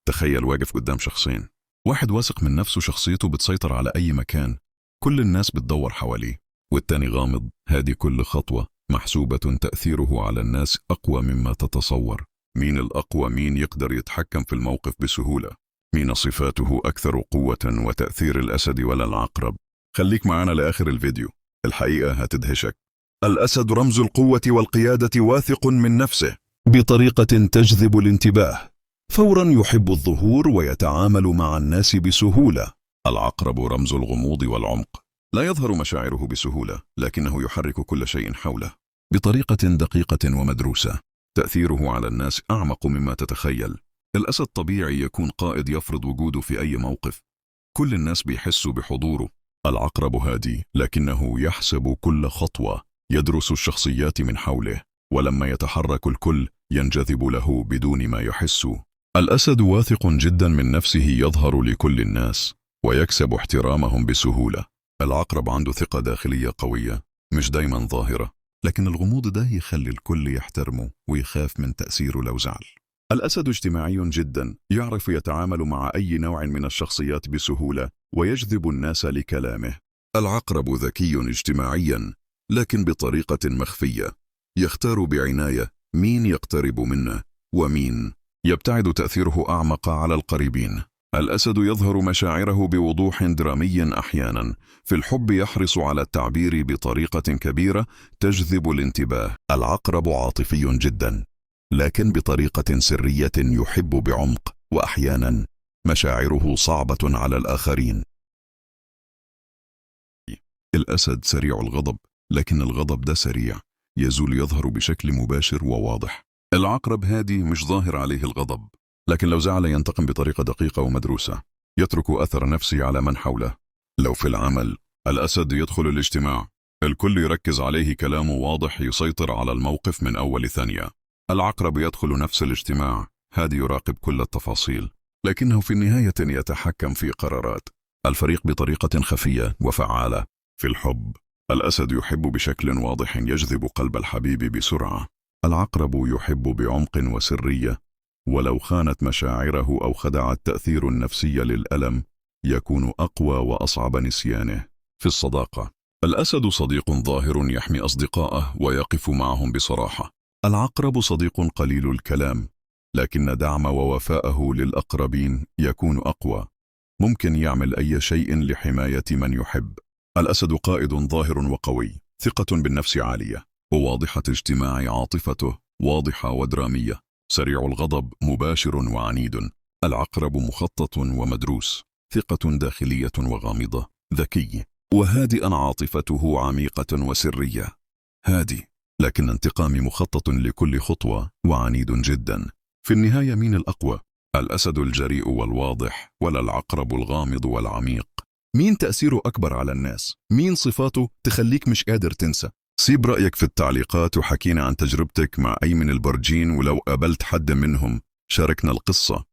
تخيل واقف قدام شخصين، واحد واثق من نفسه، شخصيته بتسيطر على أي مكان، كل الناس بتدور حواليه، والتاني غامض، هادي، كل خطوة محسوبة، تأثيره على الناس أقوى مما تتصور. مين الأقوى؟ مين يقدر يتحكم في الموقف بسهولة؟ مين صفاته أكثر قوة وتأثير، الأسد ولا العقرب؟ خليك معنا لآخر الفيديو، الحقيقة هتدهشك. الأسد رمز القوة والقيادة، واثق من نفسه بطريقة تجذب الانتباه، فورا يحب الظهور ويتعامل مع الناس بسهولة. العقرب رمز الغموض والعمق، لا يظهر مشاعره بسهولة، لكنه يحرك كل شيء حوله بطريقة دقيقة ومدروسة، تأثيره على الناس أعمق مما تتخيل. الأسد طبيعي يكون قائد، يفرض وجوده في أي موقف، كل الناس بيحسوا بحضوره. العقرب هادي، لكنه يحسب كل خطوة، يدرس الشخصيات من حوله، ولما يتحرك الكل ينجذب له بدون ما يحسوا. الأسد واثق جدا من نفسه، يظهر لكل الناس ويكسب احترامهم بسهولة. العقرب عنده ثقة داخلية قوية، مش دايما ظاهرة، لكن الغموض ده يخلي الكل يحترمه ويخاف من تأثيره لو زعل. الأسد اجتماعي جدا، يعرف يتعامل مع أي نوع من الشخصيات بسهولة ويجذب الناس لكلامه. العقرب ذكي اجتماعيا، لكن بطريقة مخفية، يختار بعناية مين يقترب منه ومين يبتعد، تأثيره أعمق على القريبين. الأسد يظهر مشاعره بوضوح درامي أحيانا، في الحب يحرص على التعبير بطريقة كبيرة تجذب الانتباه. العقرب عاطفي جدا، لكن بطريقة سرية، يحب بعمق، وأحيانا مشاعره صعبة على الآخرين. الأسد سريع الغضب، لكن الغضب ده سريع، يزول، يظهر بشكل مباشر وواضح. العقرب هادي، مش ظاهر عليه الغضب، لكن لو زعل ينتقم بطريقة دقيقة ومدروسة، يترك أثر نفسي على من حوله. لو في العمل، الأسد يدخل الاجتماع، الكل يركز عليه، كلامه واضح، يسيطر على الموقف من أول ثانية. العقرب يدخل نفس الاجتماع، هادي، يراقب كل التفاصيل، لكنه في النهاية يتحكم في قرارات الفريق بطريقة خفية وفعالة. في الحب، الأسد يحب بشكل واضح، يجذب قلب الحبيب بسرعة. العقرب يحب بعمق وسرية، ولو خانت مشاعره أو خدع التأثير النفسي للألم، يكون أقوى وأصعب نسيانه. في الصداقة، الأسد صديق ظاهر، يحمي أصدقائه ويقف معهم بصراحة. العقرب صديق قليل الكلام، لكن دعم ووفاءه للأقربين يكون أقوى، ممكن يعمل أي شيء لحماية من يحب. الأسد قائد ظاهر وقوي، ثقة بالنفس عالية، وواضحة اجتماع، عاطفته واضحة ودرامية، سريع الغضب، مباشر وعنيد. العقرب مخطط ومدروس، ثقة داخلية وغامضة، ذكي وهادئا، عاطفته عميقة وسرية. هادي، لكن انتقام مخطط لكل خطوة، وعنيد جدا. في النهاية، مين الأقوى؟ الأسد الجريء والواضح، ولا العقرب الغامض والعميق؟ مين تأثيره أكبر على الناس؟ مين صفاته تخليك مش قادر تنسى؟ سيب رأيك في التعليقات، وحكينا عن تجربتك مع أي من البرجين، ولو قابلت حد منهم شاركنا القصة.